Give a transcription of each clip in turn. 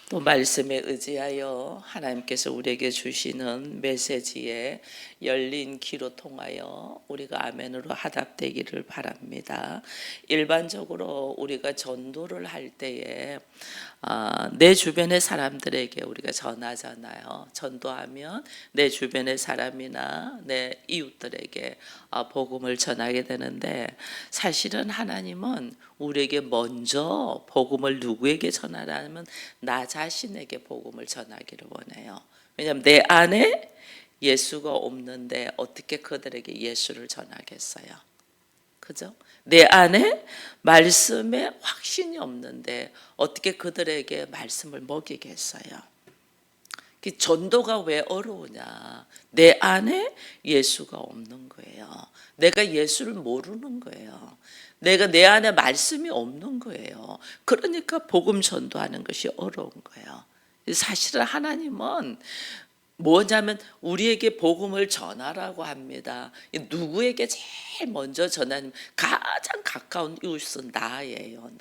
또 말씀에 의지하여 하나님께서 우리에게 주시는 메시지에 열린 귀로 통하여 우리가 아멘으로 화답되기를 바랍니다. 일반적으로 우리가 전도를 할 때에 내 주변의 사람들에게 우리가 전하잖아요. 전도하면 내 주변의 사람이나 내 이웃들에게 복음을 전하게 되는데, 사실은 하나님은 우리에게 먼저 복음을 누구에게 전하라면 나 자신에게 복음을 전하기를 원해요. 왜냐하면 내 안에 예수가 없는데 어떻게 그들에게 예수를 전하겠어요? 그죠? 내 안에 말씀에 확신이 없는데 어떻게 그들에게 말씀을 먹이겠어요? 전도가 왜 어려우냐? 내 안에 예수가 없는 거예요. 내가 예수를 모르는 거예요. 내가 내 안에 말씀이 없는 거예요. 그러니까 복음 전도하는 것이 어려운 거예요. 사실은 하나님은 뭐냐면 우리에게 복음을 전하라고 합니다. 누구에게 제일 먼저 전하냐면 가장 가까운 이웃은 나예요.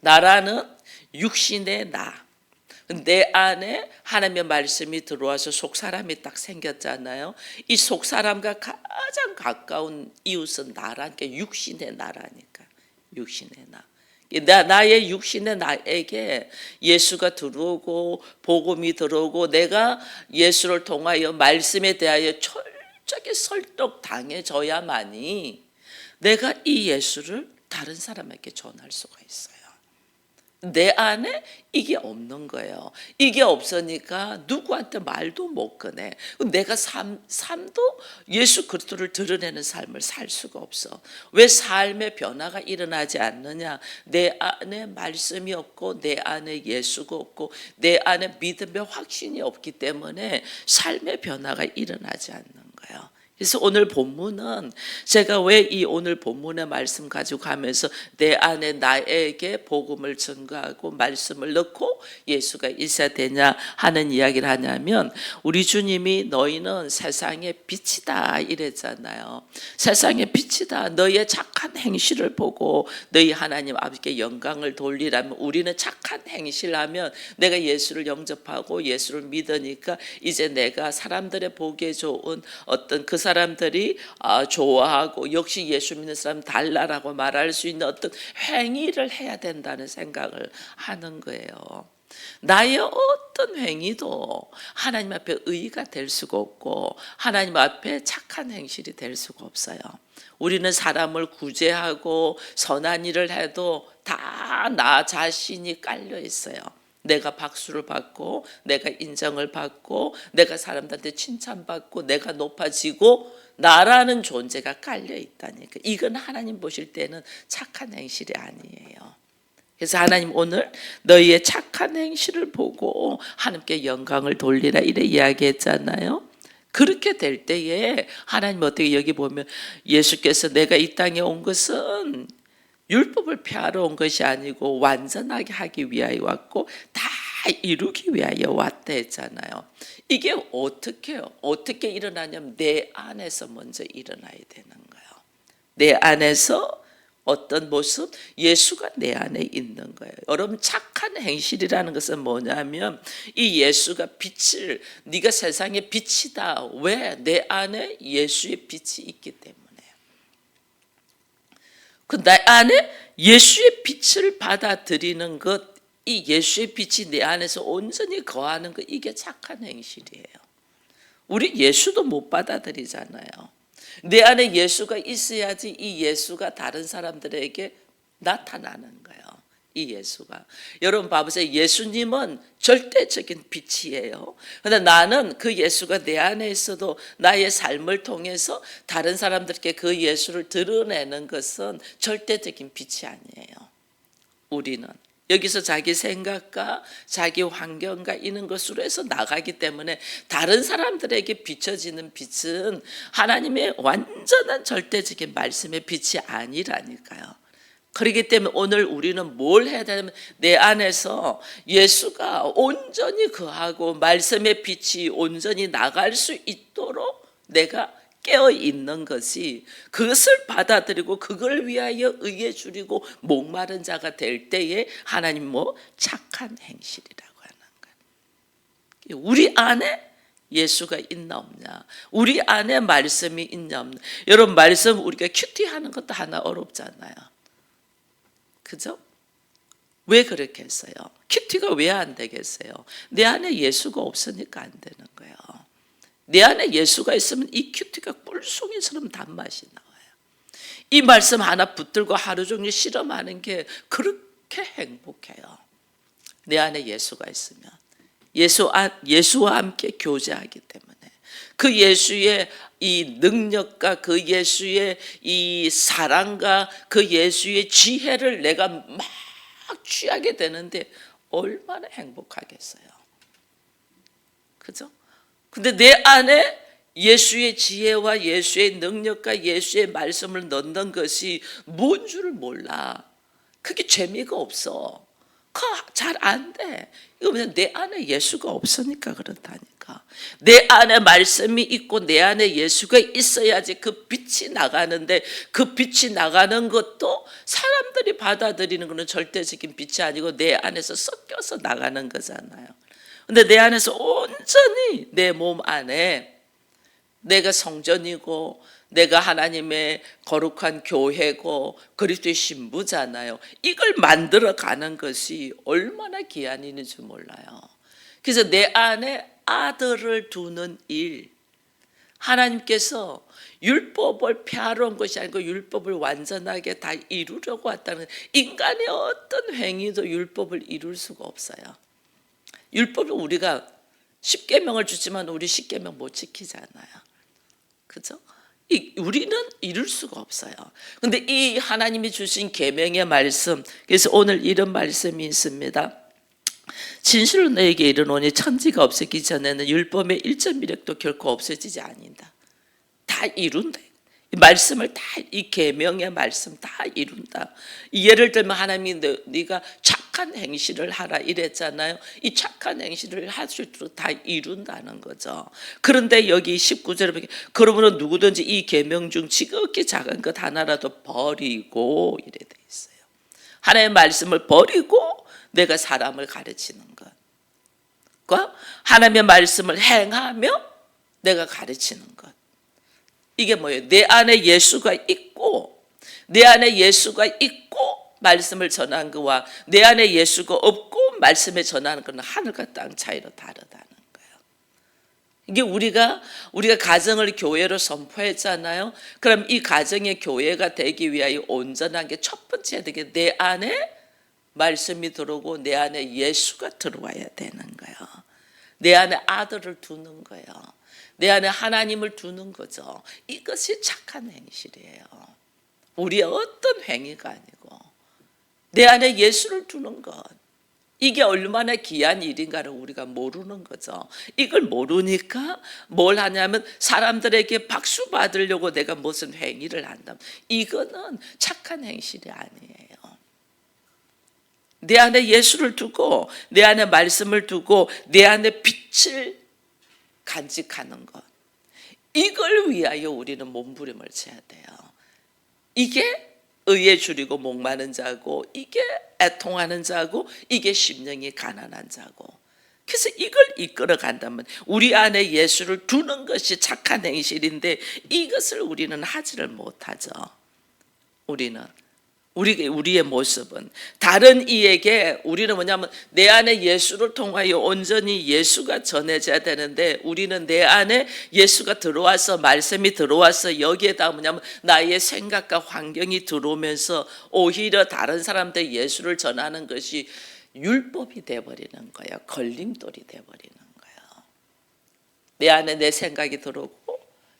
나라는 육신의 나. 내 안에 하나님의 말씀이 들어와서 속사람이 딱 생겼잖아요. 이 속사람과 가장 가까운 이웃은 나라니까, 육신의 나라니까. 육신의 나. 나의 육신의 나에게 예수가 들어오고 복음이 들어오고 내가 예수를 통하여 말씀에 대하여 철저하게 설득당해져야만이 내가 이 예수를 다른 사람에게 전할 수가 있어요. 내 안에 이게 없는 거예요. 이게 없으니까 누구한테 말도 못 꺼내. 내가 삶도 예수 그리스도를 드러내는 삶을 살 수가 없어. 왜 삶의 변화가 일어나지 않느냐? 내 안에 말씀이 없고 내 안에 예수가 없고 내 안에 믿음의 확신이 없기 때문에 삶의 변화가 일어나지 않는 거예요. 그래서 오늘 본문은 제가 왜 이 오늘 본문의 말씀 가지고 가면서 내 안에 나에게 복음을 전가하고 말씀을 넣고 예수가 있어야 되냐 하는 이야기를 하냐면, 우리 주님이 너희는 세상의 빛이다 이랬잖아요. 세상의 빛이다. 너희의 착한 행실을 보고 너희 하나님 아버지께 영광을 돌리라면, 우리는 착한 행실을 하면 내가 예수를 영접하고 예수를 믿으니까 이제 내가 사람들의 보기에 좋은 어떤 그 사람들이 좋아하고 역시 예수 믿는 사람 달라라고 말할 수 있는 어떤 행위를 해야 된다는 생각을 하는 거예요. 나의 어떤 행위도 하나님 앞에 의의가 될 수가 없고 하나님 앞에 착한 행실이 될 수가 없어요. 우리는 사람을 구제하고 선한 일을 해도 다 나 자신이 깔려 있어요. 내가 박수를 받고 내가 인정을 받고 내가 사람들한테 칭찬받고 내가 높아지고 나라는 존재가 깔려 있다니까. 이건 하나님 보실 때는 착한 행실이 아니에요. 그래서 하나님 오늘 너희의 착한 행실을 보고 하나님께 영광을 돌리라 이래 이야기했잖아요. 그렇게 될 때에 하나님 어떻게 여기 보면 예수께서 내가 이 땅에 온 것은 율법을 폐하러 온 것이 아니고 완전하게 하기 위하여 왔고 다 이루기 위하여 왔다 했잖아요. 이게 어떻게 일어나냐면 내 안에서 먼저 일어나야 되는 거예요. 내 안에서 어떤 모습? 예수가 내 안에 있는 거예요. 여러분, 착한 행실이라는 것은 뭐냐면 이 예수가 빛을, 네가 세상의 빛이다. 왜? 내 안에 예수의 빛이 있기 때문에. 내 안에 예수의 빛을 받아들이는 것, 이 예수의 빛이 내 안에서 온전히 거하는 것, 이게 착한 행실이에요. 우리 예수도 못 받아들이잖아요. 내 안에 예수가 있어야지 이 예수가 다른 사람들에게 나타나는 거예요. 이 예수가. 여러분 봐보세요. 예수님은 절대적인 빛이에요. 그런데 나는 그 예수가 내 안에 있어도 나의 삶을 통해서 다른 사람들께 그 예수를 드러내는 것은 절대적인 빛이 아니에요. 우리는 여기서 자기 생각과 자기 환경과 이런 것으로 해서 나가기 때문에 다른 사람들에게 비춰지는 빛은 하나님의 완전한 절대적인 말씀의 빛이 아니라니까요. 그렇기 때문에 오늘 우리는 뭘 해야 되냐면 내 안에서 예수가 온전히 거하고 말씀의 빛이 온전히 나갈 수 있도록 내가 깨어 있는 것이, 그것을 받아들이고 그걸 위하여 의에 줄이고 목마른 자가 될 때에 하나님 착한 행실이라고 하는 거예요. 우리 안에 예수가 있나 없냐, 우리 안에 말씀이 있냐 없냐. 여러분, 말씀 우리가 큐티하는 것도 하나 어렵잖아요. 그죠? 왜 그렇게 했어요? 큐티가 왜 안 되겠어요? 내 안에 예수가 없으니까 안 되는 거예요. 내 안에 예수가 있으면 이 큐티가 꿀송이처럼 단맛이 나와요. 이 말씀 하나 붙들고 하루 종일 실험하는 게 그렇게 행복해요. 내 안에 예수가 있으면, 예수와 함께 교제하기 때문에 그 예수의 이 능력과 그 예수의 이 사랑과 그 예수의 지혜를 내가 막 취하게 되는데 얼마나 행복하겠어요. 그죠? 근데 내 안에 예수의 지혜와 예수의 능력과 예수의 말씀을 넣는 것이 뭔 줄을 몰라. 그게 재미가 없어. 잘 안 돼. 이거 그냥 내 안에 예수가 없으니까 그렇다니까. 내 안에 말씀이 있고 내 안에 예수가 있어야지 그 빛이 나가는데, 그 빛이 나가는 것도 사람들이 받아들이는 것은 절대적인 빛이 아니고 내 안에서 섞여서 나가는 거잖아요. 근데 내 안에서 온전히 내 몸 안에 내가 성전이고 내가 하나님의 거룩한 교회고 그리스도의 신부잖아요. 이걸 만들어가는 것이 얼마나 귀한 일인지 몰라요. 그래서 내 안에 아들을 두는 일, 하나님께서 율법을 폐하러 온 것이 아니고 율법을 완전하게 다 이루려고 왔다는, 인간의 어떤 행위도 율법을 이룰 수가 없어요. 율법을 우리가 10계명을 주지만 우리 10계명 못 지키잖아요. 그죠? 우리는 이룰 수가 없어요. 근데 이 하나님이 주신 계명의 말씀, 그래서 오늘 이런 말씀이 있습니다. 진실로 너에게 이르노니 천지가 없어지기 전에는 율법의 1.1획도 결코 없어지지 아닌다. 다 이룬다. 이 말씀을 다, 이 계명의 말씀 다 이룬다. 예를 들면 하나님이 네가 착한 행실을 하라 이랬잖아요. 이 착한 행실을 할 수 있도록 다 이룬다는 거죠. 그런데 여기 19절에 보면 그러므로 누구든지 이 계명 중 지극히 작은 것 하나라도 버리고 이래 돼 있어요. 하나님의 말씀을 버리고 내가 사람을 가르치는 것과 하나님의 말씀을 행하며 내가 가르치는 것, 이게 뭐예요? 내 안에 예수가 있고, 내 안에 예수가 있고 말씀을 전하는 것과 내 안에 예수가 없고 말씀을 전하는 것은 하늘과 땅 차이로 다르다는 거예요. 이게 우리가 가정을 교회로 선포했잖아요. 그럼 이 가정의 교회가 되기 위하여 온전한 게 첫 번째 되게 내 안에 말씀이 들어오고 내 안에 예수가 들어와야 되는 거예요. 내 안에 아들을 두는 거예요. 내 안에 하나님을 두는 거죠. 이것이 착한 행실이에요. 우리의 어떤 행위가 아니고 내 안에 예수를 두는 것, 이게 얼마나 귀한 일인가를 우리가 모르는 거죠. 이걸 모르니까 뭘 하냐면 사람들에게 박수 받으려고 내가 무슨 행위를 한다. 이거는 착한 행실이 아니에요. 내 안에 예수를 두고 내 안에 말씀을 두고 내 안에 빛을 간직하는 것, 이걸 위하여 우리는 몸부림을 쳐야 돼요. 이게 의에 줄이고 목마른 자고, 이게 애통하는 자고, 이게 심령이 가난한 자고. 그래서 이걸 이끌어 간다면 우리 안에 예수를 두는 것이 착한 행실인데 이것을 우리는 하지를 못하죠. 우리의 모습은 다른 이에게, 우리는 뭐냐면 내 안에 예수를 통하여 온전히 예수가 전해져야 되는데 우리는 내 안에 예수가 들어와서 말씀이 들어와서 여기에다 뭐냐면 나의 생각과 환경이 들어오면서 오히려 다른 사람들 예수를 전하는 것이 율법이 돼버리는 거예요. 걸림돌이 돼버리는 거예요. 내 안에 내 생각이 들어오고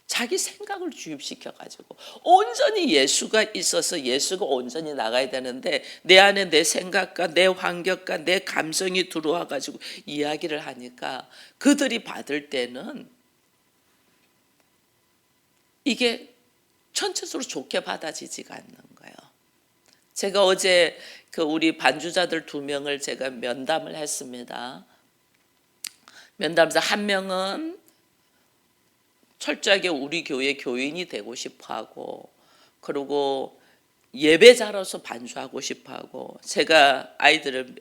자기 생각을 주입시켜가지고 온전히 예수가 있어서 예수가 온전히 나가야 되는데 내 안에 내 생각과 내 환경과 내 감성이 들어와가지고 이야기를 하니까 그들이 받을 때는 이게 전체적으로 좋게 받아지지가 않는 거예요. 제가 어제 우리 반주자들 2명을 제가 면담을 했습니다. 면담에서 한 명은 철저하게 우리 교회 교인이 되고 싶어하고, 그리고 예배자로서 반주하고 싶어하고, 제가 아이들을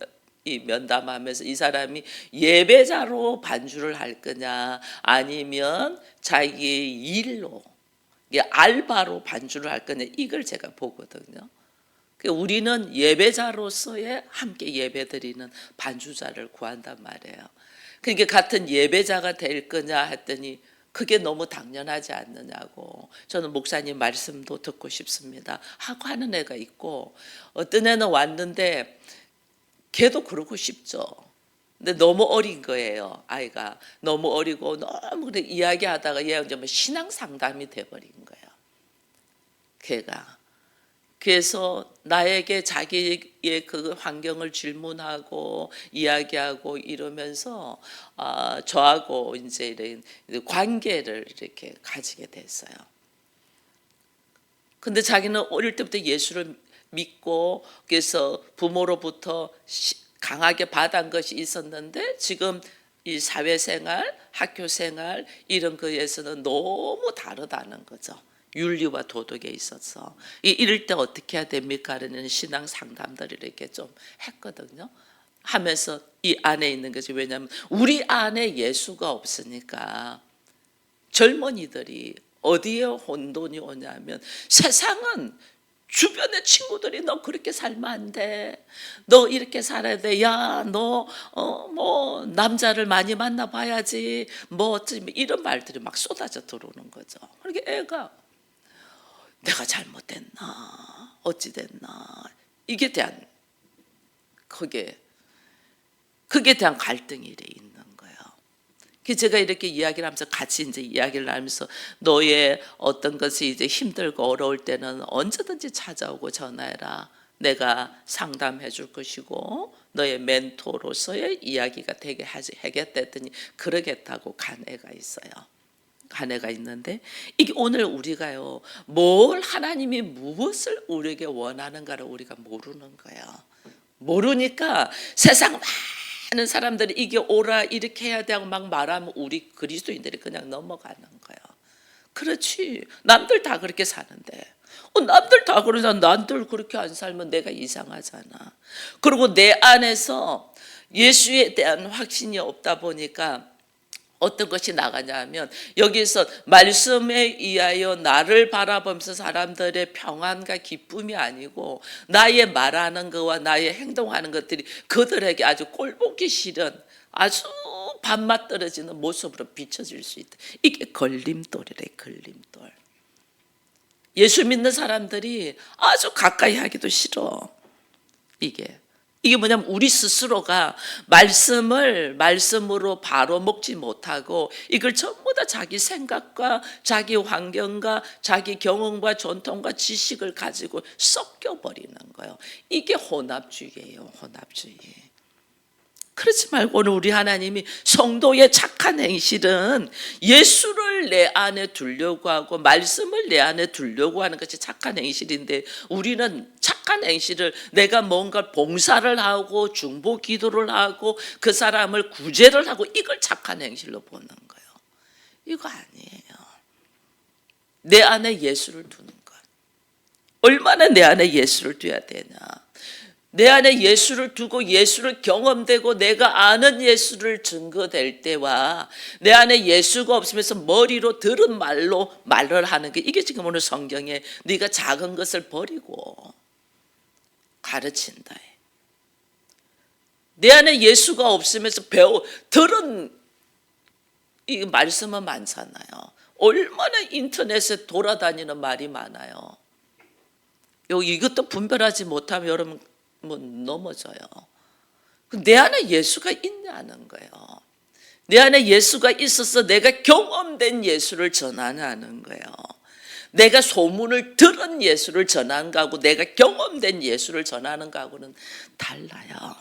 이 면담하면서 이 사람이 예배자로 반주를 할 거냐 아니면 자기 일로 알바로 반주를 할 거냐, 이걸 제가 보거든요. 우리는 예배자로서의 함께 예배드리는 반주자를 구한단 말이에요. 그러니까 같은 예배자가 될 거냐 했더니 그게 너무 당연하지 않느냐고. 저는 목사님 말씀도 듣고 싶습니다 하고 하는 애가 있고, 어떤 애는 왔는데 걔도 그러고 싶죠. 근데 너무 어린 거예요. 아이가 너무 어리고 너무 그래 이야기하다가 얘가 이제 신앙 상담이 돼버린 거예요. 걔가. 그래서 나에게 자기의 그 환경을 질문하고 이야기하고 이러면서 저하고 이제 이런 관계를 이렇게 가지게 됐어요. 근데 자기는 어릴 때부터 예수를 믿고, 그래서 부모로부터 강하게 받은 것이 있었는데 지금 이 사회생활, 학교생활 이런 거에서는 너무 다르다는 거죠. 윤리와 도덕에 있어서. 이럴 때 어떻게 해야 됩니까? 라는 신앙 상담들을 이렇게 좀 했거든요. 하면서 이 안에 있는 거지. 왜냐하면 우리 안에 예수가 없으니까 젊은이들이 어디에 혼돈이 오냐면, 세상은 주변의 친구들이 너 그렇게 살면 안 돼, 너 이렇게 살아야 돼, 야 너 뭐 남자를 많이 만나봐야지, 뭐 어쩌면 이런 말들이 막 쏟아져 들어오는 거죠. 그러니까 애가 내가 잘못됐나 어찌 됐나, 이게 대한 그게 대한 갈등이 이래 있는 거예요. 그래서 제가 이렇게 이야기를 하면서 같이 이제 이야기를 하면서, 너의 어떤 것이 이제 힘들고 어려울 때는 언제든지 찾아오고 전화해라. 내가 상담해 줄 것이고 너의 멘토로서의 이야기가 되게 하겠다 했더니 그러겠다고 간 애가 있어요. 간 애가 있는데, 이게 오늘 우리가요, 뭘 하나님이 무엇을 우리에게 원하는가를 우리가 모르는 거예요. 모르니까 세상 많은 사람들이 이게 오라 이렇게 해야 되고 막 말하면 우리 그리스도인들이 그냥 넘어가는 거예요. 그렇지, 남들 다 그렇게 사는데, 남들 다 그러잖아. 남들 그렇게 안 살면 내가 이상하잖아. 그리고 내 안에서 예수에 대한 확신이 없다 보니까 어떤 것이 나가냐 하면, 여기서 말씀에 의하여 나를 바라보면서 사람들의 평안과 기쁨이 아니고 나의 말하는 것과 나의 행동하는 것들이 그들에게 아주 꼴보기 싫은 아주 밥맛 떨어지는 모습으로 비춰질 수 있다. 이게 걸림돌이래, 걸림돌. 예수 믿는 사람들이 아주 가까이 하기도 싫어. 이게 뭐냐면, 우리 스스로가 말씀으로 바로 먹지 못하고 이걸 전부 다 자기 생각과 자기 환경과 자기 경험과 전통과 지식을 가지고 섞여버리는 거예요. 이게 혼합주의예요, 혼합주의. 그렇지 말고 오늘 우리 하나님이 성도의 착한 행실은 예수를 내 안에 두려고 하고 말씀을 내 안에 두려고 하는 것이 착한 행실인데, 우리는 착한 행실을 내가 뭔가 봉사를 하고 중보 기도를 하고 그 사람을 구제를 하고 이걸 착한 행실로 보는 거예요. 이거 아니에요. 내 안에 예수를 두는 것. 얼마나 내 안에 예수를 둬야 되냐. 내 안에 예수를 두고 예수를 경험되고 내가 아는 예수를 증거될 때와, 내 안에 예수가 없으면서 머리로 들은 말로 말을 하는 게, 이게 지금 오늘 성경에 네가 작은 것을 버리고 가르친다. 내 안에 예수가 없으면서 들은 이 말씀은 많잖아요. 얼마나 인터넷에 돌아다니는 말이 많아요. 이것도 분별하지 못하면 여러분 넘어져요. 내 안에 예수가 있냐는 거예요. 내 안에 예수가 있어서 내가 경험된 예수를 전하는 거예요. 내가 소문을 들은 예수를 전하는 거하고 내가 경험된 예수를 전하는 거하고는 달라요.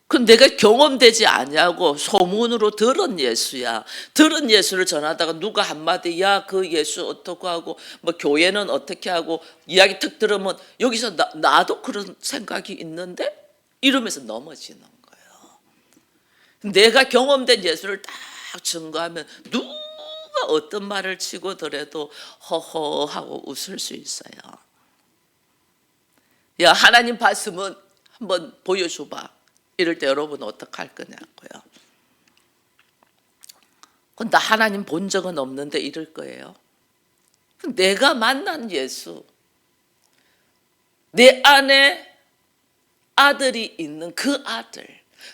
그 내가 경험되지 않냐고 소문으로 들은 예수야. 들은 예수를 전하다가 누가 한마디 야 그 예수 어떻게 하고 뭐 교회는 어떻게 하고 이야기 툭 들으면, 여기서 나도 그런 생각이 있는데 이러면서 넘어지는 거예요. 내가 경험된 예수를 딱 증거하면 누가 어떤 말을 치고더라도 허허 하고 웃을 수 있어요. 야, 하나님 봤으면 한번 보여줘봐. 이럴 때 여러분 어떡할 거냐고요. 나 하나님 본 적은 없는데 이럴 거예요. 내가 만난 예수, 내 안에 아들이 있는 그 아들,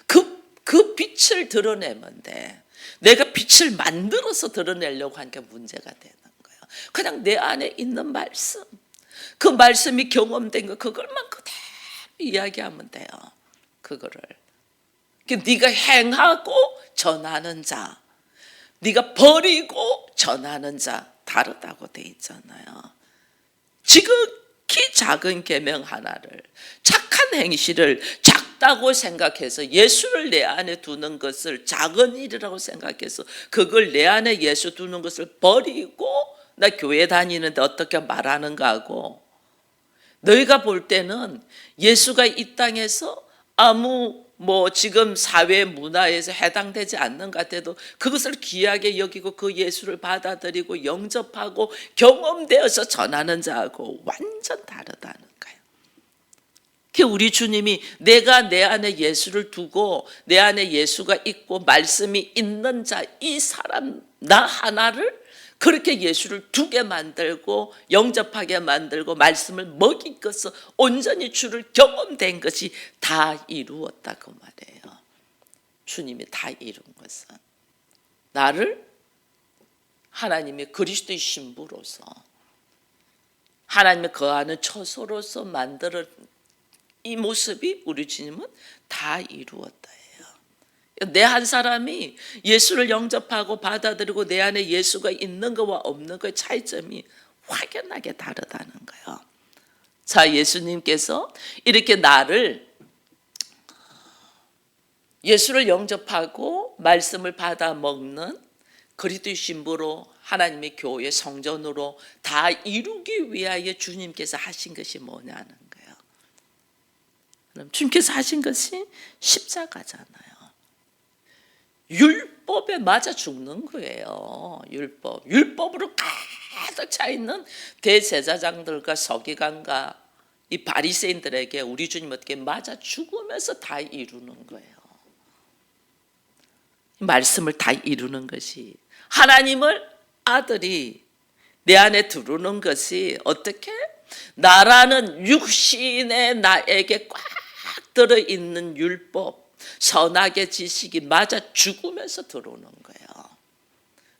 그 빛을 드러내면 돼. 내가 빛을 만들어서 드러내려고 하는 게 문제가 되는 거예요. 그냥 내 안에 있는 말씀, 그 말씀이 경험된 거 그걸만 그대로 이야기하면 돼요. 그거를 네가 행하고 전하는 자, 네가 버리고 전하는 자 다르다고 돼 있잖아요. 지극히 작은 계명 하나를, 착한 행실을 작다고 생각해서 예수를 내 안에 두는 것을 작은 일이라고 생각해서 그걸 내 안에 예수 두는 것을 버리고 나 교회 다니는데 어떻게 말하는가 하고, 너희가 볼 때는 예수가 이 땅에서 아무 지금 사회 문화에서 해당되지 않는 것 같아도 그것을 귀하게 여기고 그 예수를 받아들이고 영접하고 경험되어서 전하는 자하고 완전 다르다는 거예요. 우리 주님이 내가 내 안에 예수를 두고 내 안에 예수가 있고 말씀이 있는 자, 이 사람 나 하나를 그렇게 예수를 두게 만들고 영접하게 만들고 말씀을 먹이고서 온전히 주를 경험된 것이 다 이루었다 그 말이에요. 주님이 다 이룬 것은 나를 하나님의 그리스도의 신부로서 하나님의 거하는 처소로서 만들어 이 모습이 우리 주님은 다 이루었다. 내 한 사람이 예수를 영접하고 받아들이고 내 안에 예수가 있는 것과 없는 것의 차이점이 확연하게 다르다는 거예요. 자, 예수님께서 이렇게 나를 예수를 영접하고 말씀을 받아 먹는 그리스도의 신부로 하나님의 교회 성전으로 다 이루기 위하여 주님께서 하신 것이 뭐냐는 거예요. 그럼 주님께서 하신 것이 십자가잖아요. 율법에 맞아 죽는 거예요. 율법으로 가득 차 있는 대제사장들과 서기관과 이 바리새인들에게 우리 주님 어떻게 맞아 죽으면서 다 이루는 거예요. 말씀을 다 이루는 것이, 하나님을 아들이 내 안에 들어오는 것이 어떻게 나라는 육신의 나에게 꽉 들어있는 율법, 선악의 지식이 맞아 죽으면서 들어오는 거예요.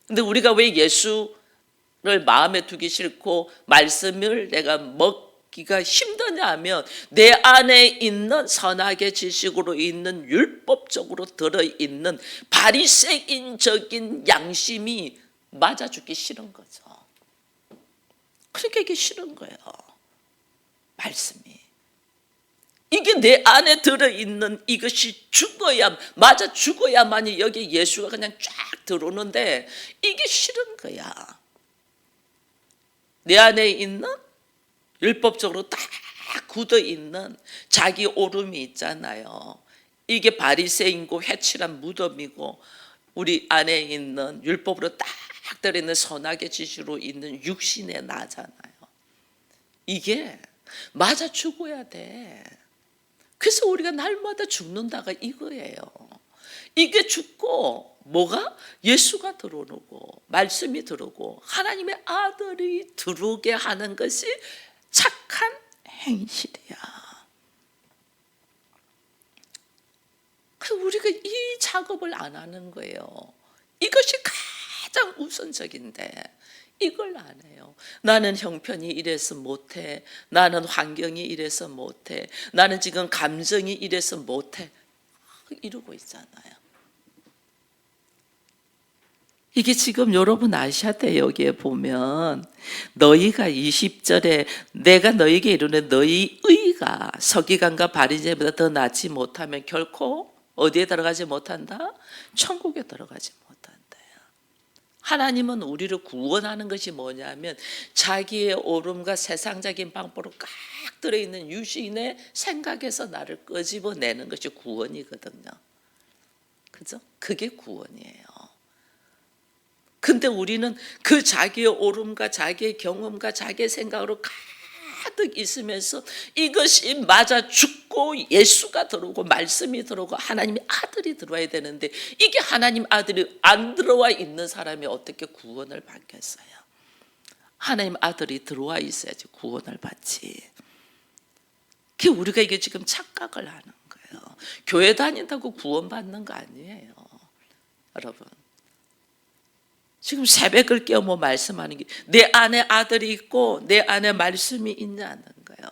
근데 우리가 왜 예수를 마음에 두기 싫고 말씀을 내가 먹기가 힘드냐 하면 내 안에 있는 선악의 지식으로 있는 율법적으로 들어있는 바리새인적인 양심이 맞아 죽기 싫은 거죠. 그렇게 하기 싫은 거예요. 말씀이. 이게 내 안에 들어있는 이것이 죽어야, 맞아 죽어야만이 여기 예수가 그냥 쫙 들어오는데 이게 싫은 거야. 내 안에 있는 율법적으로 딱 굳어있는 자기 오름이 있잖아요. 이게 바리새인고 회칠한 무덤이고 우리 안에 있는 율법으로 딱 들어있는 선악의 지식으로 있는 육신의 나잖아요. 이게 맞아 죽어야 돼. 그래서 우리가 날마다 죽는다가 이거예요. 이게 죽고 뭐가? 예수가 들어오고 말씀이 들어오고 하나님의 아들이 들어오게 하는 것이 착한 행실이야. 우리가 이 작업을 안 하는 거예요. 이것이 가장 우선적인데 이걸 안 해요. 나는 형편이 이래서 못해. 나는 환경이 이래서 못해. 나는 지금 감정이 이래서 못해. 이러고 있잖아요. 이게 지금 여러분 아셔야 돼요. 여기에 보면 너희가 20절에 내가 너희에게 이르는 너희 의가 서기관과 바리새인보다 더 낫지 못하면 결코 어디에 들어가지 못한다? 천국에 들어가지 못한다. 하나님은 우리를 구원하는 것이 뭐냐면 자기의 오름과 세상적인 방법으로 꽉 들어있는 유신의 생각에서 나를 끄집어내는 것이 구원이거든요. 그죠? 그게 구원이에요. 근데 우리는 그 자기의 옳음과 자기의 경험과 자기의 생각으로 가득 있으면서 이것이 맞아 죽고 예수가 들어오고 말씀이 들어오고 하나님의 아들이 들어와야 되는데, 이게 하나님 아들이 안 들어와 있는 사람이 어떻게 구원을 받겠어요? 하나님 아들이 들어와 있어야지 구원을 받지. 그 우리가 이게 지금 착각을 하는 거예요. 교회 다닌다고 구원받는 거 아니에요, 여러분. 지금 새벽을 깨어 뭐 말씀하는 게 내 안에 아들이 있고 내 안에 말씀이 있냐는 거예요.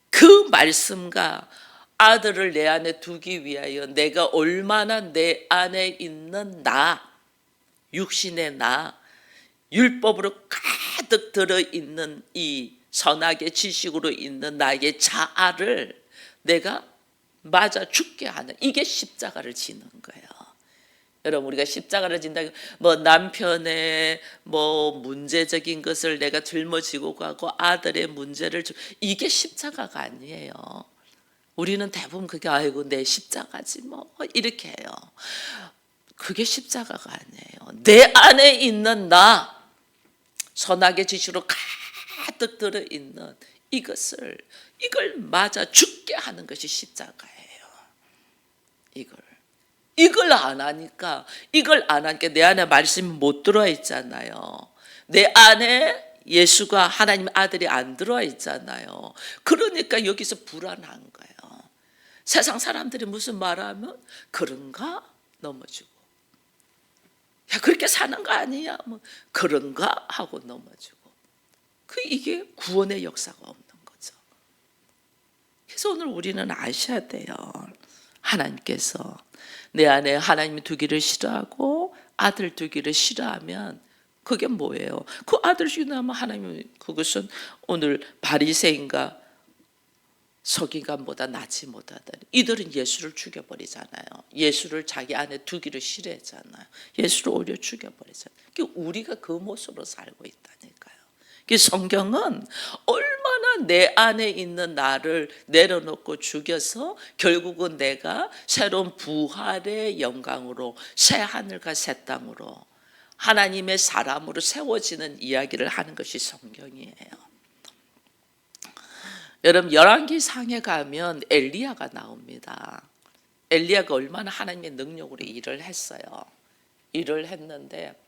그 말씀과 아들을 내 안에 두기 위하여 내가 얼마나 내 안에 있는 나, 육신의 나, 율법으로 가득 들어있는 이 선악의 지식으로 있는 나의 자아를 내가 맞아 죽게 하는, 이게 십자가를 지는 거예요. 여러분, 우리가 십자가를 진다, 뭐 남편의 뭐 문제적인 것을 내가 짊어지고 가고 아들의 문제를 이게 십자가가 아니에요. 우리는 대부분 그게 아이고 내 십자가지 뭐 이렇게 해요. 그게 십자가가 아니에요. 내 안에 있는 나, 선악의 지식으로 가득 들어있는 이걸 맞아 죽게 하는 것이 십자가예요. 이걸 안 하니까 내 안에 말씀이 못 들어와 있잖아요. 내 안에 예수가 하나님 아들이 안 들어와 있잖아요. 그러니까 여기서 불안한 거예요. 세상 사람들이 무슨 말하면 그런가 넘어지고, 야 그렇게 사는 거 아니야 뭐 그런가 하고 넘어지고, 이게 구원의 역사가 없는 거죠. 그래서 오늘 우리는 아셔야 돼요. 하나님께서 내 안에 하나님이 두기를 싫어하고 아들 두기를 싫어하면 그게 뭐예요? 그 아들 싫어하면 하나님이 그것은 오늘 바리새인과 서기관보다 낫지 못하다. 이들은 예수를 죽여버리잖아요. 예수를 자기 안에 두기를 싫어했잖아요. 예수를 오히려 죽여버리잖아요. 우리가 그 모습으로 살고 있다니까요. 성경은 얼마나 내 안에 있는 나를 내려놓고 죽여서 결국은 내가 새로운 부활의 영광으로 새 하늘과 새 땅으로 하나님의 사람으로 세워지는 이야기를 하는 것이 성경이에요. 여러분, 열왕기상에 가면 엘리야가 나옵니다. 엘리야가 얼마나 하나님의 능력으로 일을 했어요. 일을 했는데,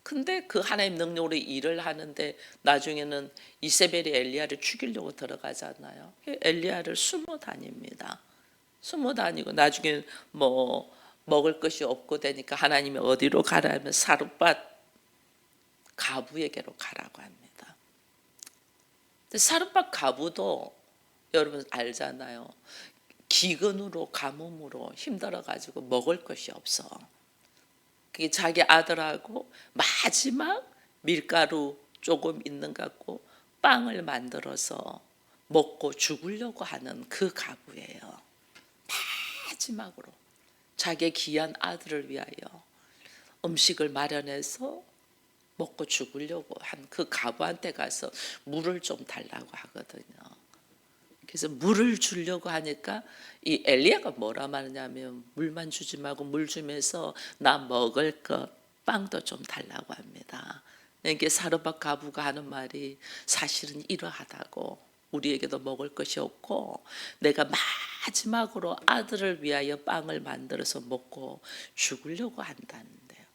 근데 그 하나님 능력으로 일을 하는데 나중에는 이세벨이 엘리야를 죽이려고 들어가잖아요. 엘리야를 숨어 다닙니다. 숨어 다니고 나중에 뭐 먹을 것이 없고 되니까 하나님이 어디로 가라 하면 사르밧 가부에게로 가라고 합니다. 사르밧 가부도 여러분 알잖아요. 기근으로 가뭄으로 힘들어가지고 먹을 것이 없어. 그게 자기 아들하고 마지막 밀가루 조금 있는 것 같고 빵을 만들어서 먹고 죽으려고 하는 그 가부예요. 마지막으로 자기의 귀한 아들을 위하여 음식을 마련해서 먹고 죽으려고 한 그 가부한테 가서 물을 좀 달라고 하거든요. 그래서 물을 주려고 하니까 이 엘리야가 뭐라 말하냐면 물만 주지 말고 물 주면서 나 먹을 것 빵도 좀 달라고 합니다. 이게 사르밧 가부가 하는 말이 사실은 이러하다고, 우리에게도 먹을 것이 없고 내가 마지막으로 아들을 위하여 빵을 만들어서 먹고 죽으려고 한다는데요.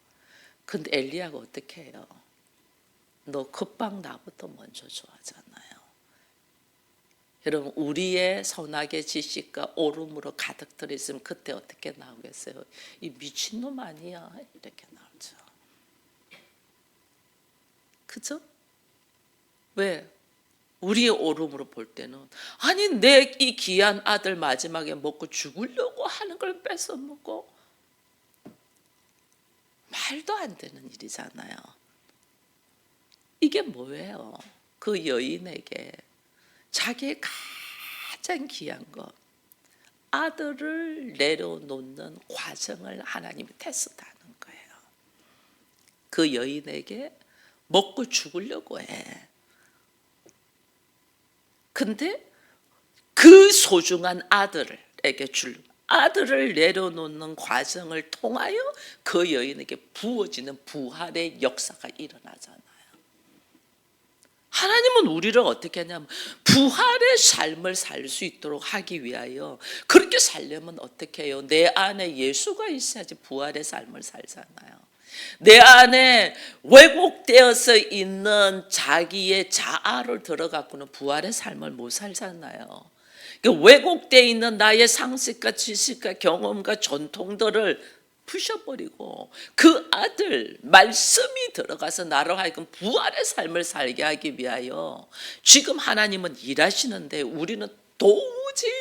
근데 엘리야가 어떻게 해요? 너 그 빵 나부터 먼저 좋아하잖아요. 여러분, 우리의 선악의 지식과 오름으로 가득 들어있으면 그때 어떻게 나오겠어요? 이 미친놈 아니야 이렇게 나오죠. 그죠? 왜? 우리의 오름으로 볼 때는 아니 내 이 귀한 아들 마지막에 먹고 죽으려고 하는 걸 뺏어 먹고, 말도 안 되는 일이잖아요. 이게 뭐예요? 그 여인에게 자기의 가장 귀한 것, 아들을 내려놓는 과정을 하나님이 테스트하는 거예요. 그 여인에게 먹고 죽으려고 해. 근데 그 소중한 아들에게 줄 아들을 내려놓는 과정을 통하여 그 여인에게 부어지는 부활의 역사가 일어나잖아요. 하나님은 우리를 어떻게 하냐면 부활의 삶을 살 수 있도록 하기 위하여, 그렇게 살려면 어떻게 해요? 내 안에 예수가 있어야지 부활의 삶을 살잖아요. 내 안에 왜곡되어서 있는 자기의 자아를 들어갖고는 부활의 삶을 못 살잖아요. 왜곡되어 있는 나의 상식과 지식과 경험과 전통들을 부셔버리고 그 아들 말씀이 들어가서 나로 하여금 부활의 삶을 살게 하기 위하여 지금 하나님은 일하시는데, 우리는 도무지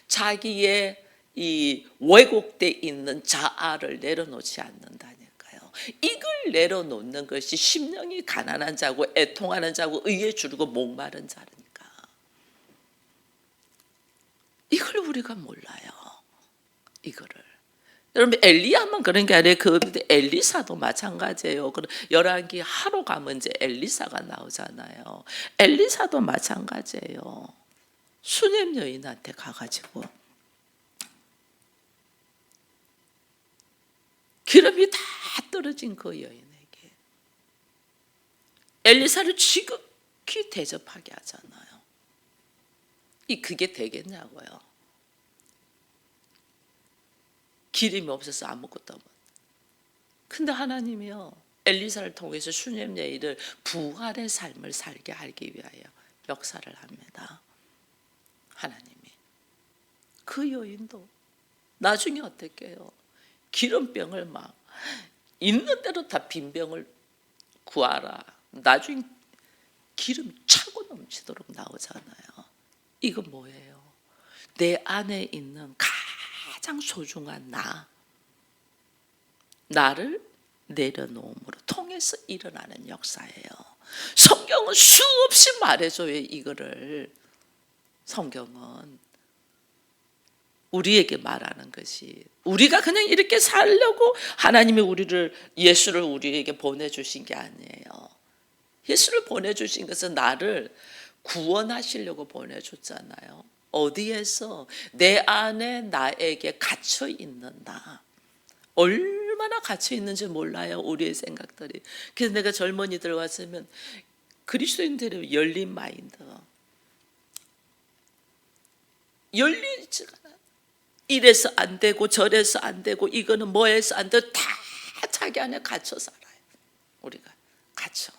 자기의 이 왜곡되어 있는 자아를 내려놓지 않는다니까요. 이걸 내려놓는 것이 심령이 가난한 자고 애통하는 자고 의에 주르고 목마른 자니까. 이걸 우리가 몰라요. 이거를. 여러분, 엘리야만 그런 게 아니라 그 엘리사도 마찬가지예요. 열왕기 하루 가면 이제 엘리사가 나오잖아요. 엘리사도 마찬가지예요. 수넴 여인한테 가가지고 기름이 다 떨어진 그 여인에게 엘리사를 지극히 대접하게 하잖아요. 그게 되겠냐고요. 기름이 없어서 아무것도 없는. 근데 하나님이요, 엘리사를 통해서 수넴 여인을 부활의 삶을 살게 하기 위하여 역사를 합니다. 하나님이. 그 여인도 나중에 어떻게 해요? 기름병을 막 있는 대로 다 빈병을 구하라. 나중에 기름 차고 넘치도록 나오잖아요. 이거 뭐예요? 내 안에 있는 가장 소중한 나를 내려놓음으로 통해서 일어나는 역사예요. 성경은 수없이 말해줘요. 이거를 성경은 우리에게 말하는 것이, 우리가 그냥 이렇게 살려고 하나님이 예수를 우리에게 보내주신 게 아니에요. 예수를 보내주신 것은 나를 구원하시려고 보내줬잖아요. 어디에서? 내 안에 나에게 갇혀있는 나. 얼마나 갇혀있는지 몰라요, 우리의 생각들이. 그래서 내가 젊은이들 왔으면 그리스도인들의 열린 마인드, 열리지가 않아요. 이래서 안 되고 저래서 안 되고 이거는 뭐해서 안 되고 다 자기 안에 갇혀 살아요. 우리가 갇혀.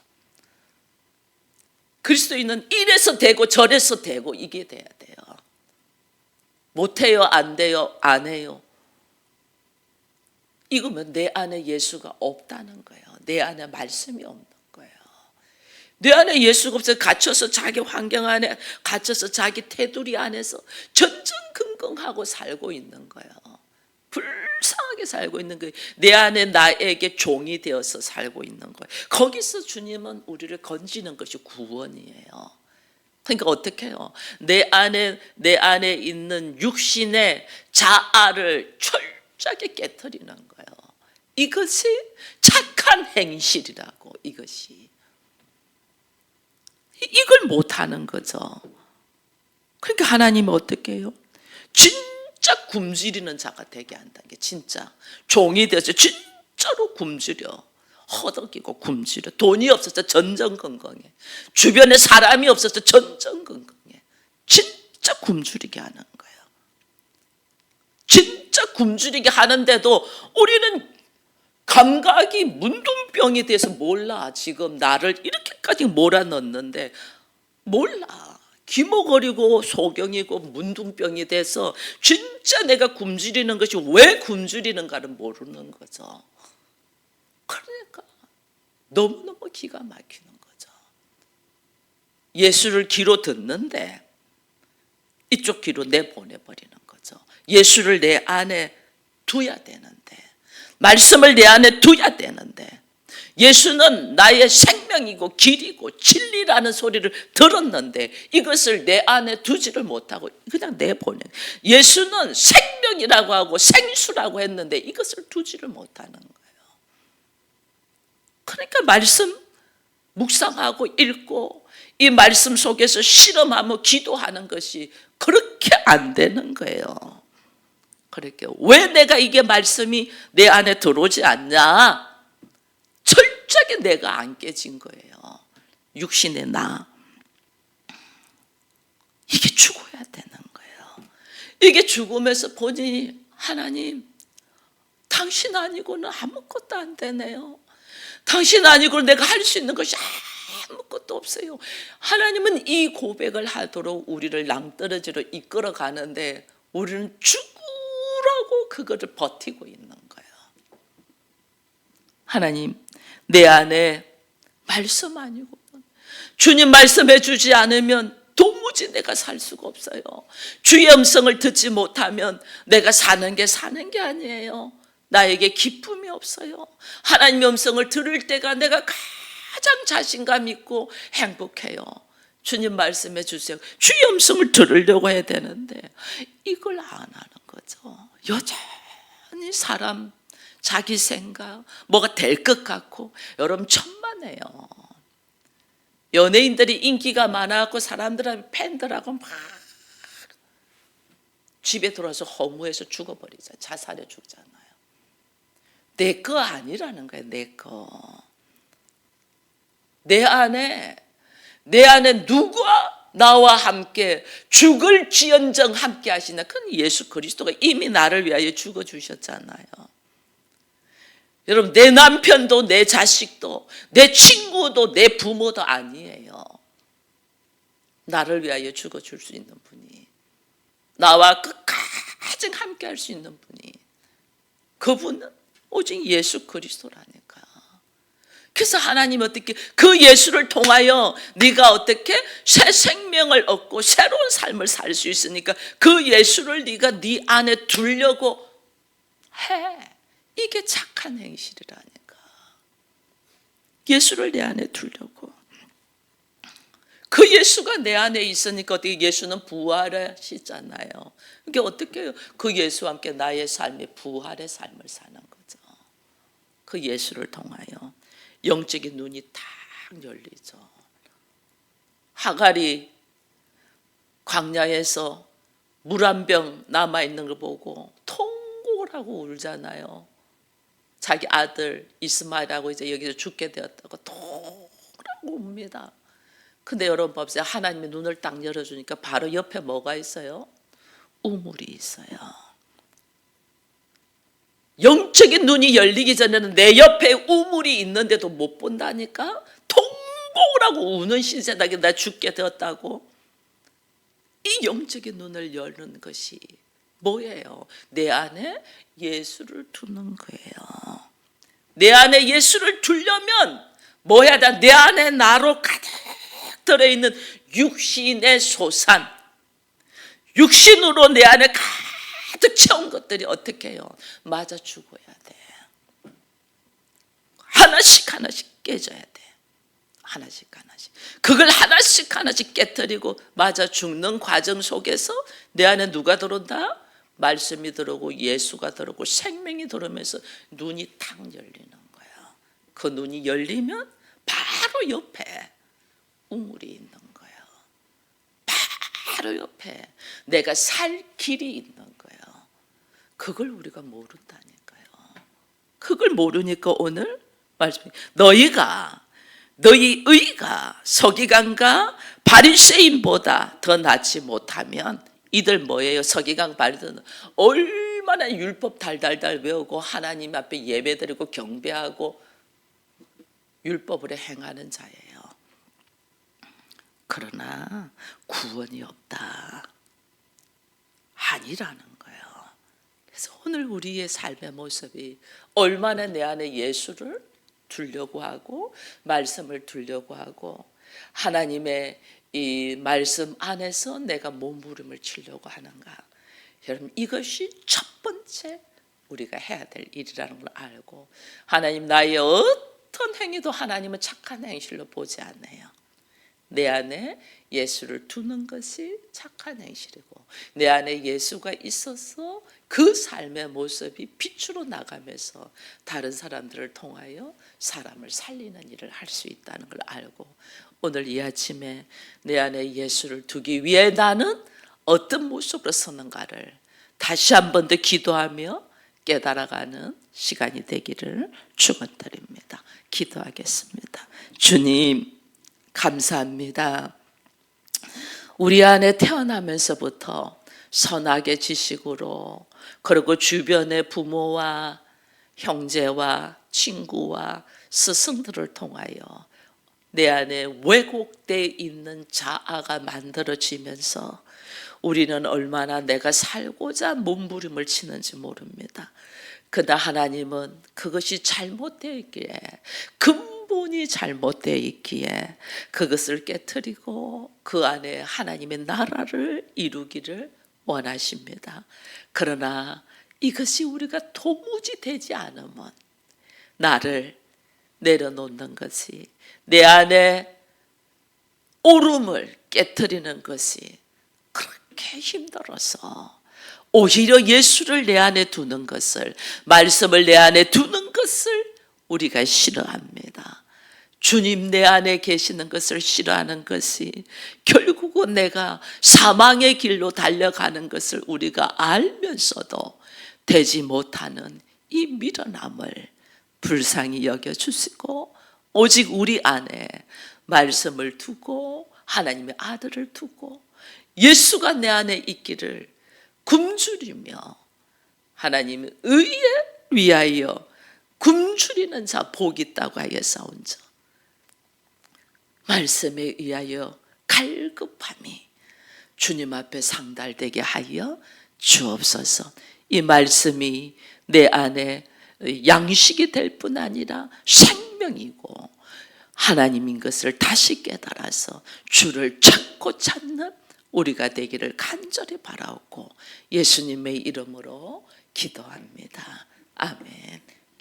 그리스도인은 이래서 되고 저래서 되고 이게 돼야 돼요. 못해요, 안 돼요, 안 해요. 이거면 내 안에 예수가 없다는 거예요. 내 안에 말씀이 없는 거예요. 내 안에 예수가 없어서 갇혀서 자기 환경 안에 갇혀서 자기 테두리 안에서 전전긍긍하고 살고 있는 거예요. 불쌍하게 살고 있는 거예요. 내 안에 나에게 종이 되어서 살고 있는 거예요. 거기서 주님은 우리를 건지는 것이 구원이에요. 그러니까 어떻게 해요? 내 안에 있는 육신의 자아를 철저하게 깨트리는 거예요. 이것이 착한 행실이라고. 이걸 못하는 거죠. 그러니까 하나님은 어떻게 해요? 진짜 굶주리는 자가 되게 한다는 게, 진짜 종이 되어서 진짜로 굶주려, 허덕이고 굶주려. 돈이 없어서 전전긍긍해. 주변에 사람이 없어서 전전긍긍해. 진짜 굶주리게 하는 거예요. 진짜 굶주리게 하는데도 우리는 감각이 문둥병이 돼서 몰라. 지금 나를 이렇게까지 몰아넣는데 몰라. 기모거리고 소경이고 문둥병이 돼서 진짜 내가 굶주리는 것이 왜 굶주리는가를 모르는 거죠. 그러니까 너무너무 기가 막히는 거죠. 예수를 귀로 듣는데 이쪽 귀로 내보내버리는 거죠. 예수를 내 안에 두어야 되는데, 말씀을 내 안에 두어야 되는데, 예수는 나의 생명이고 길이고 진리라는 소리를 들었는데 이것을 내 안에 두지를 못하고 그냥 내보내. 예수는 생명이라고 하고 생수라고 했는데 이것을 두지를 못하는 거예요. 그러니까 말씀 묵상하고 읽고 이 말씀 속에서 실험하며 기도하는 것이 그렇게 안 되는 거예요. 그럴게요. 왜 내가 이게 말씀이 내 안에 들어오지 않냐? 철저하게 내가 안 깨진 거예요. 육신의 나. 이게 죽어야 되는 거예요. 이게 죽으면서 본인이 하나님, 당신 아니고는 아무것도 안 되네요. 당신 아니고는 내가 할 수 있는 것이 아무것도 없어요. 하나님은 이 고백을 하도록 우리를 낭떠러지로 이끌어 가는데 우리는 죽으라고 그거를 버티고 있는 거예요. 하나님, 내 안에 말씀 아니고 주님 말씀해 주지 않으면 도무지 내가 살 수가 없어요. 주의 음성을 듣지 못하면 내가 사는 게 아니에요. 나에게 기쁨이 없어요. 하나님의 음성을 들을 때가 내가 가장 자신감 있고 행복해요. 주님 말씀해 주세요. 주의 음성을 들으려고 해야 되는데 이걸 안 하는 거죠. 여전히 사람 자기 생각 뭐가 될 것 같고 여러분 천만에요. 연예인들이 인기가 많아갖고 사람들하고 팬들하고 막 집에 들어와서 허무해서 죽어버리잖아요. 자살해 죽잖아요. 내 거 아니라는 거예요. 내 거. 내 안에 누가 나와 함께 죽을 지연정 함께 하시나? 그건 예수 그리스도가 이미 나를 위하여 죽어주셨잖아요. 여러분, 내 남편도 내 자식도 내 친구도 내 부모도 아니에요. 나를 위하여 죽어줄 수 있는 분이, 나와 끝까지 함께 할 수 있는 분이, 그분은 오직 예수 그리스도라니까. 그래서 하나님 어떻게 그 예수를 통하여 네가 어떻게 새 생명을 얻고 새로운 삶을 살 수 있으니까 그 예수를 네가 네 안에 두려고 해. 이게 착한 행실이라니까. 예수를 내 안에 두려고. 그 예수가 내 안에 있으니까 어떻게 예수는 부활하시잖아요. 이게 어떻게 해요? 그 예수와 함께 나의 삶이 부활의 삶을 사는 거죠. 그 예수를 통하여 영적인 눈이 탁 열리죠. 하갈이 광야에서 물 한 병 남아있는 걸 보고 통곡을 하고 울잖아요. 자기 아들 이스마엘하고 이제 여기서 죽게 되었다고 통하고 웁니다. 근데 여러분 보세요. 하나님의 눈을 딱 열어주니까 바로 옆에 뭐가 있어요? 우물이 있어요. 영적인 눈이 열리기 전에는 내 옆에 우물이 있는데도 못 본다니까? 통곡을 하고 우는 신세닥에 나 죽게 되었다고? 이 영적인 눈을 여는 것이 뭐예요? 내 안에 예수를 두는 거예요. 내 안에 예수를 두려면 뭐 해야 돼? 내 안에 나로 가득 들어있는 육신의 소산, 육신으로 내 안에 가득 채운 것들이 어떻게 해요? 맞아 죽어야 돼. 하나씩 깨져야 돼. 하나씩. 그걸 하나씩 깨뜨리고 맞아 죽는 과정 속에서 내 안에 누가 들어온다? 말씀이 들어오고 예수가 들어오고 생명이 들어오면서 눈이 탁 열리는 거예요. 그 눈이 열리면 바로 옆에 우물이 있는 거예요. 바로 옆에 내가 살 길이 있는 거예요. 그걸 우리가 모른다니까요. 그걸 모르니까 오늘 말씀이 너희 의가 서기관과 바리새인보다 더 낫지 못하면 이들 뭐예요? 서기관 바리새인은 얼마나 율법 달달달 외우고 하나님 앞에 예배드리고 경배하고 율법을 행하는 자예요. 그러나 구원이 없다. 아니라는 거예요. 그래서 오늘 우리의 삶의 모습이 얼마나 내 안에 예수를 두려고 하고 말씀을 두려고 하고 하나님의 이 말씀 안에서 내가 몸부림을 치려고 하는가. 여러분 이것이 첫 번째 우리가 해야 될 일이라는 걸 알고 하나님 나의 어떤 행위도 하나님은 착한 행실로 보지 않네요. 내 안에 예수를 두는 것이 착한 행실이고 내 안에 예수가 있어서 그 삶의 모습이 빛으로 나가면서 다른 사람들을 통하여 사람을 살리는 일을 할 수 있다는 걸 알고 오늘 이 아침에 내 안에 예수를 두기 위해 나는 어떤 모습으로 서는가를 다시 한 번 더 기도하며 깨달아가는 시간이 되기를 축원드립니다. 기도하겠습니다. 주님 감사합니다. 우리 안에 태어나면서부터 선악의 지식으로, 그리고 주변의 부모와 형제와 친구와 스승들을 통하여 내 안에 왜곡되어 있는 자아가 만들어지면서 우리는 얼마나 내가 살고자 몸부림을 치는지 모릅니다. 그러나 하나님은 그것이 잘못되어 있기에, 근본이 잘못되어 있기에 그것을 깨트리고 그 안에 하나님의 나라를 이루기를 원하십니다. 그러나 이것이 우리가 도무지 되지 않으면 나를 내려놓는 것이, 내 안에 오름을 깨트리는 것이 그렇게 힘들어서 오히려 예수를 내 안에 두는 것을, 말씀을 내 안에 두는 것을 우리가 싫어합니다. 주님 내 안에 계시는 것을 싫어하는 것이 결국은 내가 사망의 길로 달려가는 것을 우리가 알면서도 되지 못하는 이 미련함을 불쌍히 여겨주시고, 오직 우리 안에 말씀을 두고 하나님의 아들을 두고 예수가 내 안에 있기를 굶주리며, 하나님의 의에 위하여 굶주리는 자 복이 있다고 하여 싸운자, 말씀에 의하여 갈급함이 주님 앞에 상달되게 하여 주옵소서. 이 말씀이 내 안에 양식이 될 뿐 아니라 생명이고 하나님인 것을 다시 깨달아서 주를 찾고 찾는 우리가 되기를 간절히 바라옵고 예수님의 이름으로 기도합니다. 아멘.